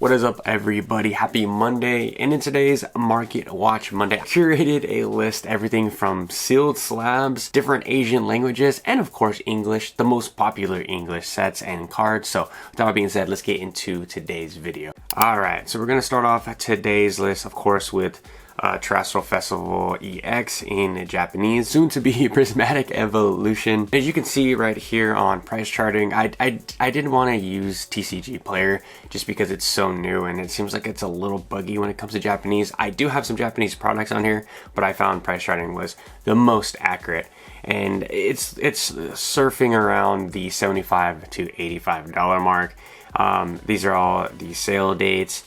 What is up, everybody? Happy Monday. And in today's Market Watch Monday, I curated a list, everything from sealed slabs, different Asian languages, and of course English, the most popular English sets and cards. So with that being said, let's get into today's video. All right, so we're going to start off today's list, of course, with Terrestrial Festival EX in Japanese, soon to be Prismatic Evolution. As you can see right here on price charting, I didn't want to use TCG Player just because it's so new and it seems like it's a little buggy when it comes to Japanese. I do have some Japanese products on here, but I found price charting was the most accurate, and it's surfing around the $75 to $85 mark. These are all the sale dates.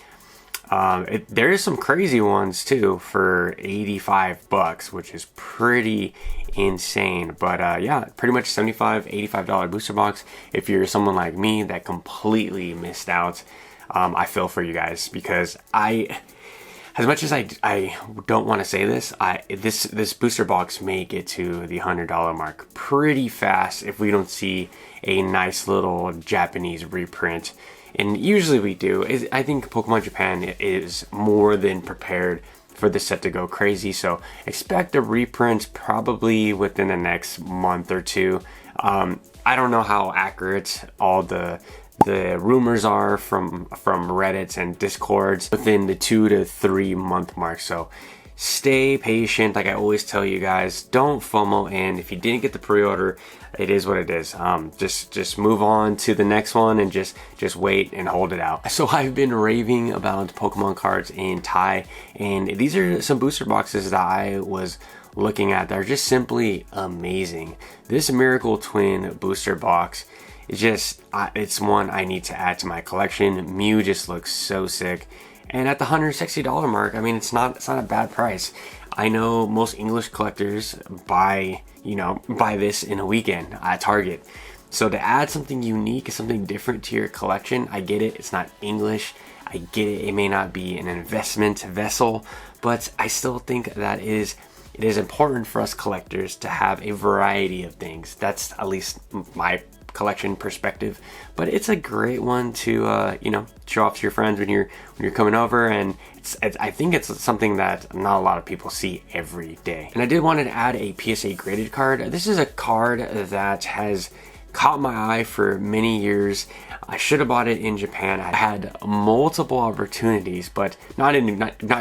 There's some crazy ones too for 85 bucks, which is pretty insane. But yeah, pretty much $75, $85 booster box. If you're someone like me that completely missed out, I feel for you guys, because as much as I don't want to say this, this booster box may get to the $100 mark pretty fast if we don't see a nice little Japanese reprint. And usually we do. I think Pokemon Japan is more than prepared for this set to go crazy. So expect a reprint probably within the next month or two. I don't know how accurate all the rumors are from Reddits and Discords within the 2 to 3 month mark. So stay patient. Like I always tell you guys, don't FOMO in. If you didn't get the pre-order, it is what it is. Just move on to the next one and just wait and hold it out. So I've been raving about Pokemon cards in Thai, and these are some booster boxes that I was looking at that are just simply amazing. This Miracle Twin booster box is just, it's one I need to add to my collection. Mew just looks so sick. And at the $160 mark, I mean, it's not a bad price. I know most English collectors buy this in a weekend at Target. So to add something unique, something different to your collection, I get it. It's not English. I get it. It may not be an investment vessel, but I still think that it is important for us collectors to have a variety of things. That's at least my collection perspective, but it's a great one to show off to your friends when you're coming over, and I think it's something that not a lot of people see every day. And I did want to add a PSA graded card. This is a card that has caught my eye for many years. I should have bought it in Japan. I had multiple opportunities, but not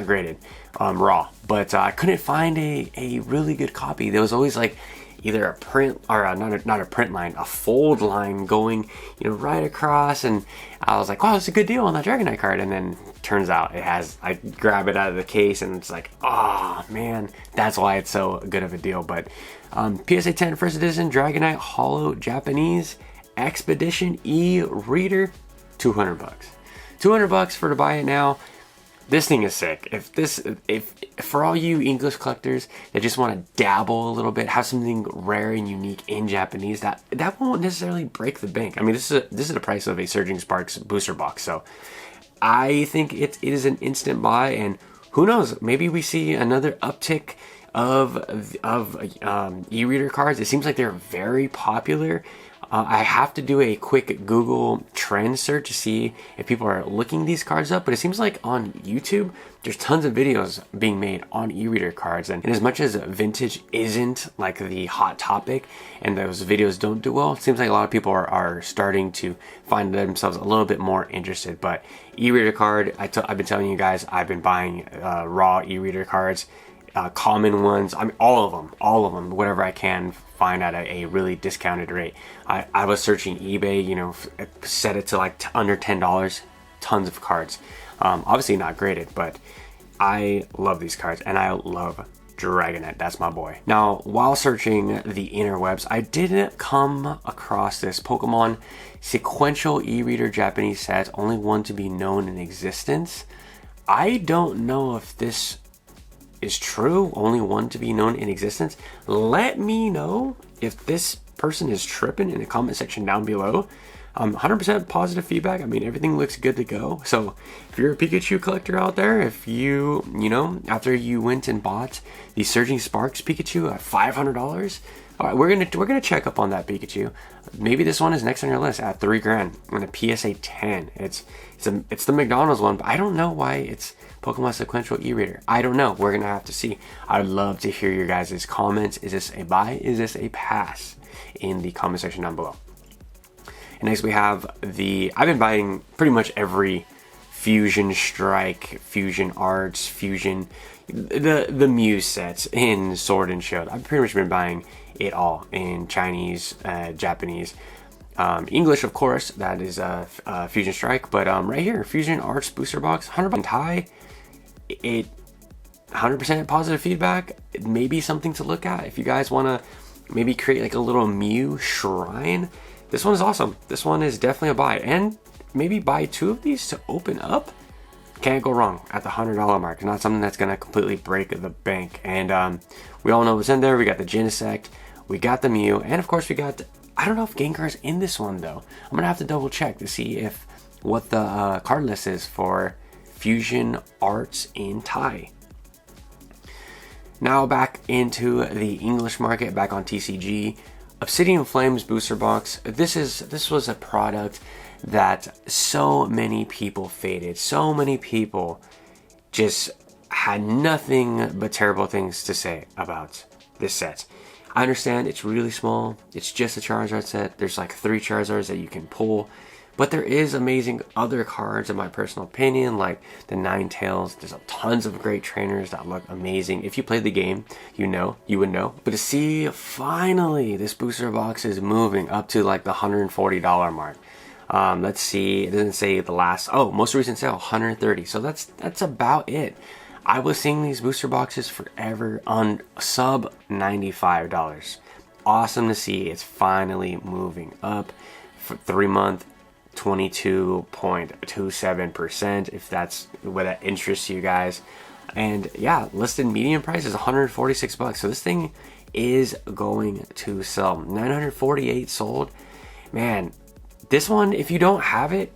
graded, raw. But I couldn't find a really good copy. There was always like either a print or not a print line, a fold line going right across, and I was like, wow, it's a good deal on that Dragonite card. And then turns out I grab it out of the case and it's like, oh man, that's why it's so good of a deal. But PSA 10 first edition Dragonite Holo Japanese Expedition e-reader, 200 bucks. 200 bucks for to buy it now. This thing is sick. If for all you English collectors that just want to dabble a little bit, have something rare and unique in Japanese, that won't necessarily break the bank. I mean, this is the price of a Surging Sparks booster box. So I think it is an instant buy, and who knows, maybe we see another uptick of e-reader cards. It seems like they're very popular. I have to do a quick Google trend search to see if people are looking these cards up, but it seems like on YouTube there's tons of videos being made on e-reader cards, and as much as vintage isn't like the hot topic and those videos don't do well, it seems like a lot of people are starting to find themselves a little bit more interested. But e-reader card, I've been telling you guys, I've been buying raw e-reader cards, common ones. I mean, all of them, whatever I can find at a really discounted rate. I was searching eBay, set it to like under $10, tons of cards. Obviously not graded, but I love these cards, and I love Dragonite. That's my boy. Now, while searching the interwebs, I didn't come across this Pokemon sequential e-reader Japanese set, only one to be known in existence. I don't know if this is true, only one to be known in existence. Let me know if this person is tripping in the comment section down below. 100% positive feedback. I mean, everything looks good to go. So if you're a Pikachu collector out there, if you after you went and bought the Surging Sparks Pikachu at $500, All right, we're gonna check up on that Pikachu. Maybe this one is next on your list at $3,000 and a PSA 10. It's the McDonald's one, but I don't know why it's Pokemon Sequential E-Reader. I don't know. We're gonna have to see. I'd love to hear your guys' comments. Is this a buy? Is this a pass? In the comment section down below. And next we have I've been buying pretty much every Fusion Strike, Fusion Arts, Fusion, the Muse sets in Sword and Shield. I've pretty much been buying it all in Chinese, Japanese, English, of course. That is Fusion Strike. But right here, Fusion Arts booster box, 100% Thai. It 100% positive feedback. It may be something to look at if you guys want to maybe create like a little Mew shrine. This one is awesome. This one is definitely a buy, and maybe buy 2 of these to open up. Can't go wrong at the $100 mark. Not something that's gonna completely break the bank. And we all know what's in there. We got the Genesect, we got the Mew, and of course we got I don't know if Gengar's in this one though. I'm gonna have to double check to see if what the card list is for Fusion Arts in Thai. Now back into the English market, back on TCG. Obsidian Flames booster box. This was a product that so many people faded. So many people just had nothing but terrible things to say about this set. I understand it's really small. It's just a Charizard set. There's like 3 Charizards that you can pull. But there is amazing other cards in my personal opinion, like the Ninetales. There's tons of great trainers that look amazing. If you played the game, you would know. But to see finally this booster box is moving up to like the $140 mark. Let's see, it doesn't say the last, most recent sale, $130. So that's about it. I was seeing these booster boxes forever on sub $95. Awesome to see it's finally moving up for 3-month. 22.27%, if that's what that interests you guys. And yeah, listed median price is $146. So this thing is going to sell. 948 sold. Man, this one, if you don't have it,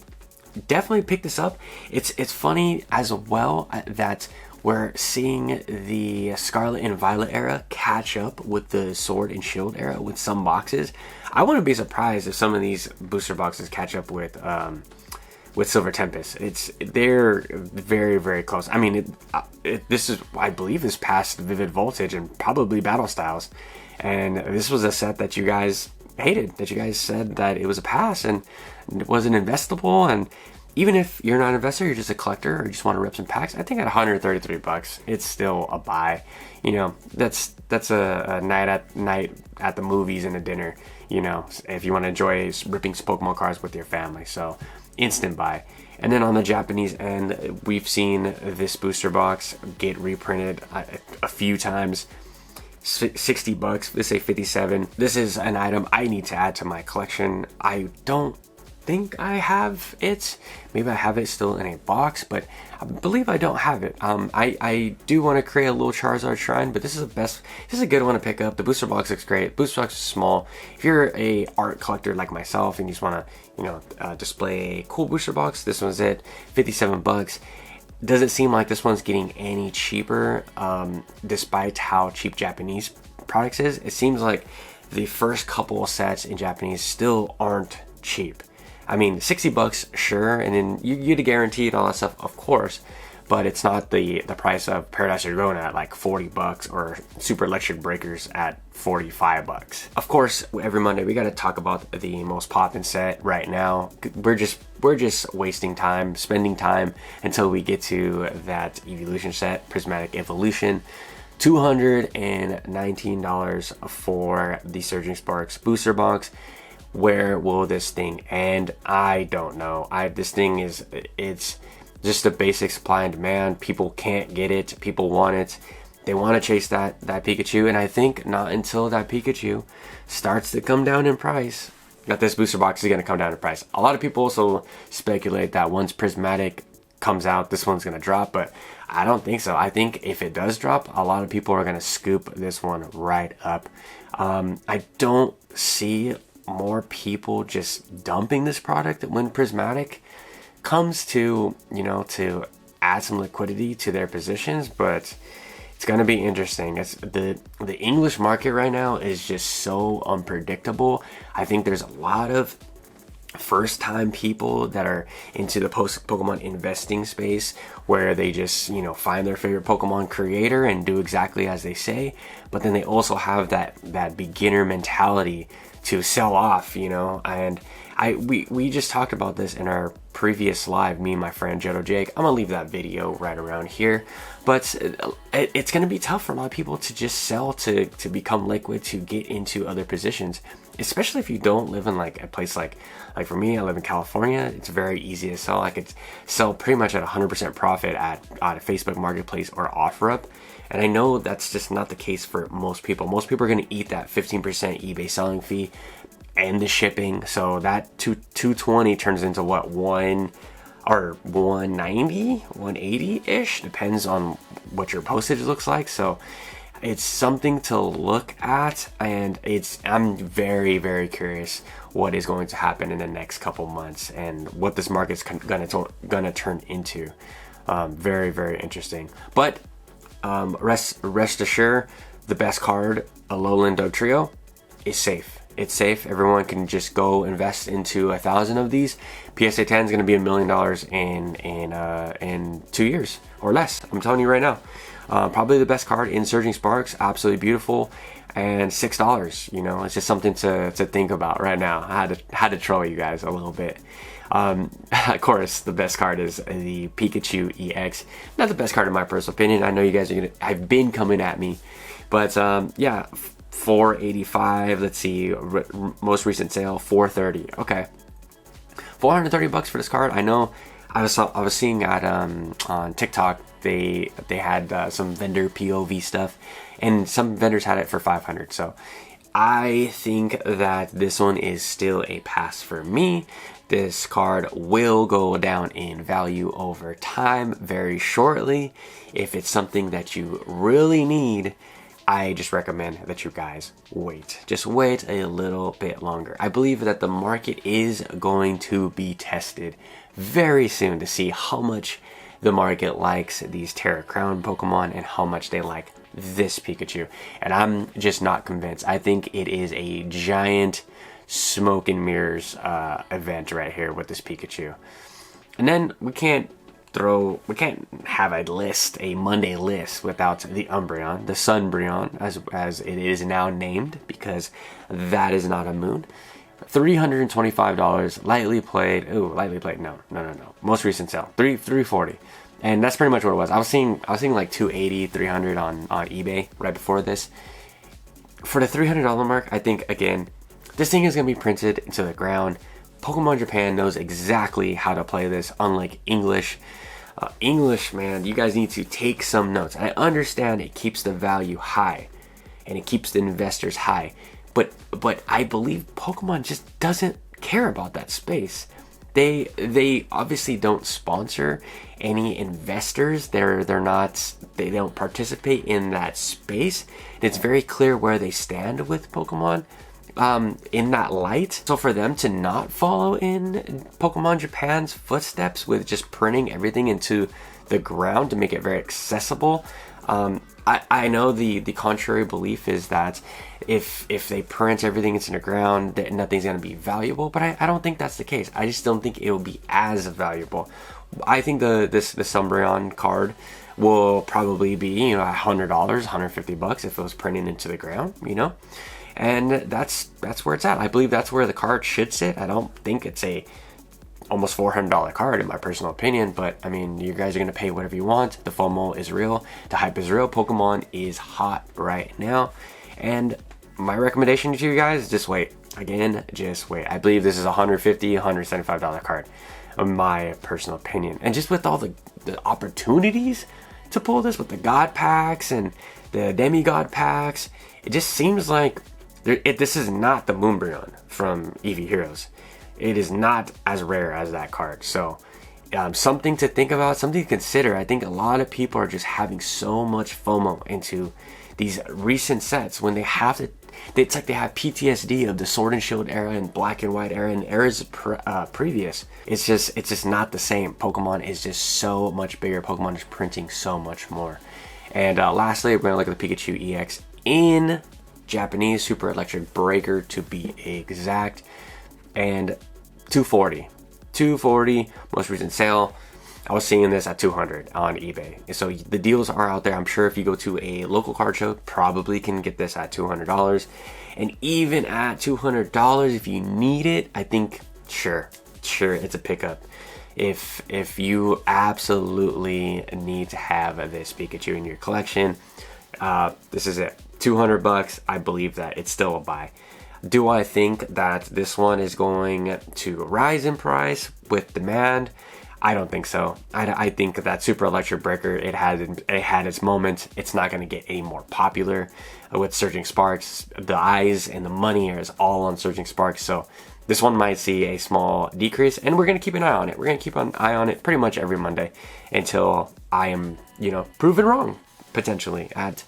definitely pick this up. It's funny as well that we're seeing the Scarlet and Violet era catch up with the Sword and Shield era with some boxes. I wouldn't be surprised if some of these booster boxes catch up with Silver Tempest. They're very, very close. I mean, this is, I believe, is past Vivid Voltage and probably Battle Styles. And this was a set that you guys hated, that you guys said that it was a pass and it wasn't investable. And even if you're not an investor, you're just a collector or you just want to rip some packs, I think at $133, it's still a buy. You know, that's a night at the movies and a dinner, you know, if you want to enjoy ripping Pokemon cards with your family. So instant buy. And then on the Japanese end, we've seen this booster box get reprinted a few times. $60, let's say 57. This is an item I need to add to my collection. I don't think I have it. Maybe I have it still in a box, but I believe I don't have it. I do want to create a little Charizard shrine, but this is a good one to pick up. The booster box looks great. Booster box is small. If you're a art collector like myself and you just want to, you know, display a cool booster box, this one's it. $57. Doesn't seem like this one's getting any cheaper, despite how cheap Japanese products is. It seems like the first couple of sets in Japanese still aren't cheap. I mean, $60, sure, and then you get a guarantee and all that stuff, of course, but it's not the price of Paradise Argona at like $40 or Super Electric Breakers at $45. Of course, every Monday we got to talk about the most poppin' set right now. We're just wasting time, spending time until we get to that Evolution set, Prismatic Evolution. $219 for the Surging Sparks booster box. Where will this thing end? I don't know. This thing it's just a basic supply and demand. People can't get it. People want it. They want to chase that Pikachu, and I think not until that Pikachu starts to come down in price that this booster box is going to come down in price. A lot of people also speculate that once Prismatic comes out, this one's going to drop, but I don't think so. I think if it does drop, a lot of people are going to scoop this one right up. I don't see more people just dumping this product when Prismatic comes to, you know, to add some liquidity to their positions, but It's gonna be interesting. It's the English market right now is just so unpredictable. I think there's a lot of first-time people that are into the Pokemon investing space, where they just, you know, find their favorite Pokemon creator and do exactly as they say. But then they also have that beginner mentality to sell off, you know. And we just talked about this in our previous live, me and my friend Jodo Jake. I'm gonna leave that video right around here. But it's gonna be tough for a lot of people to just sell to become liquid, to get into other positions, especially if you don't live in like a place like for me, I live in California. It's very easy to sell. I could sell pretty much at 100% profit at a Facebook Marketplace or OfferUp. And I know that's just not the case for most people. Most people are going to eat that 15% eBay selling fee and the shipping. So that 220 turns into what, 190, 180-ish, depends on what your postage looks like. So it's something to look at, and I'm very, very curious what is going to happen in the next couple months and what this market's gonna turn into. Very, very interesting. But rest assured, the best card, Alolan Dugtrio, is safe. It's safe. Everyone can just go invest into 1,000 of these. PSA 10 is going to be $1 million in 2 years or less. I'm telling you right now. Probably the best card in Surging Sparks. Absolutely beautiful. And $6. You know, it's just something to think about right now. I had to troll you guys a little bit. Of course, the best card is the Pikachu EX. Not the best card in my personal opinion. I know you guys have been coming at me, but yeah, $485. Let's see, most recent sale $430. Okay, $430 for this card. I know. I was seeing at on TikTok they had some vendor POV stuff, and some vendors had it for $500. So I think that this one is still a pass for me. This card will go down in value over time very shortly. If it's something that you really need, I just recommend that you guys wait. Just wait a little bit longer. I believe that the market is going to be tested very soon to see how much the market likes these Terra Crown Pokemon and how much they like this Pikachu. And I'm just not convinced. I think it is a giant smoke and mirrors event right here with this Pikachu. And then we can't have a Monday list without the Umbreon, the Sunbreon, as it is now named, because that is not a moon. $325, lightly played. Ooh, lightly played. No. Most recent sale, $340, and that's pretty much what it was. I was seeing like 280, 300 on eBay right before this. For the $300 mark, I think again, this thing is gonna be printed into the ground. Pokemon Japan knows exactly how to play this, unlike English. English, man, you guys need to take some notes. I understand it keeps the value high and it keeps the investors high, but I believe Pokemon just doesn't care about that space. They obviously don't sponsor any investors. They don't participate in that space. It's very clear where they stand with Pokemon in that light. So for them to not follow in Pokemon Japan's footsteps with just printing everything into the ground to make it very accessible, I know the contrary belief is that if they print everything into the ground, that nothing's going to be valuable, but I don't think that's the case. I just don't think it will be as valuable. I think the Umbreon card will probably be, you know, $100, $150 if it was printed into the ground, you know. And that's where it's at. I believe that's where the card should sit. I don't think it's a almost $400 card in my personal opinion, but I mean, you guys are gonna pay whatever you want. The FOMO is real. The hype is real. Pokemon is hot right now, and my recommendation to you guys is just wait. Again, just wait. I believe this is a $150, $175 card, in my personal opinion. And just with all the opportunities to pull this with the God packs and the Demigod packs, it just seems like this is not the Moonbreon from Eevee Heroes. It is not as rare as that card. So something to think about, something to consider. I think a lot of people are just having so much FOMO into these recent sets when they have to. It's like they have PTSD of the Sword and Shield era and Black and White era and eras previous. It's just not the same. Pokemon is just so much bigger. Pokemon is printing so much more. And lastly, we're gonna look at the Pikachu EX in Japanese, Super Electric Breaker to be exact, and 240 most recent sale. I was seeing this at 200 on eBay. So the deals are out there. I'm sure if you go to a local card show, probably can get this at $200. And even at $200, if you need it, I think sure it's a pickup. If you absolutely need to have this Pikachu in your collection, this is it. 200 bucks. I believe that it's still a buy. Do I think that this one is going to rise in price with demand? I don't think so. I think that Super Electric Breaker, it had its moment. It's not going to get any more popular with Surging Sparks. The eyes and the money is all on Surging Sparks. So this one might see a small decrease, and we're going to keep an eye on it. We're going to keep an eye on it pretty much every Monday until I am, proven wrong, potentially at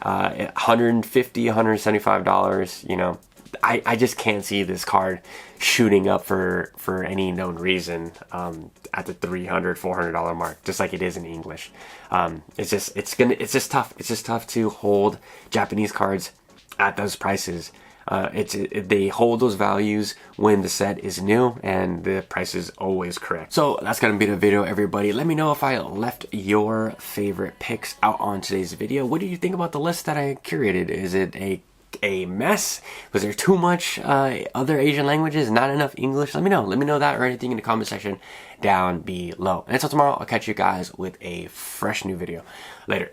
$150, $175, I just can't see this card shooting up for any known reason at the $300, $400 mark, just like it is in English. It's just tough. It's just tough to hold Japanese cards at those prices. They hold those values when the set is new and the price is always correct. So that's gonna be the video, everybody. Let me know if I left your favorite picks out on today's video. What do you think about the list that I curated? Is it a mess? Was there too much other Asian languages, not enough English? Let me know that or anything in the comment section down below. And until tomorrow, I'll catch you guys with a fresh new video. Later.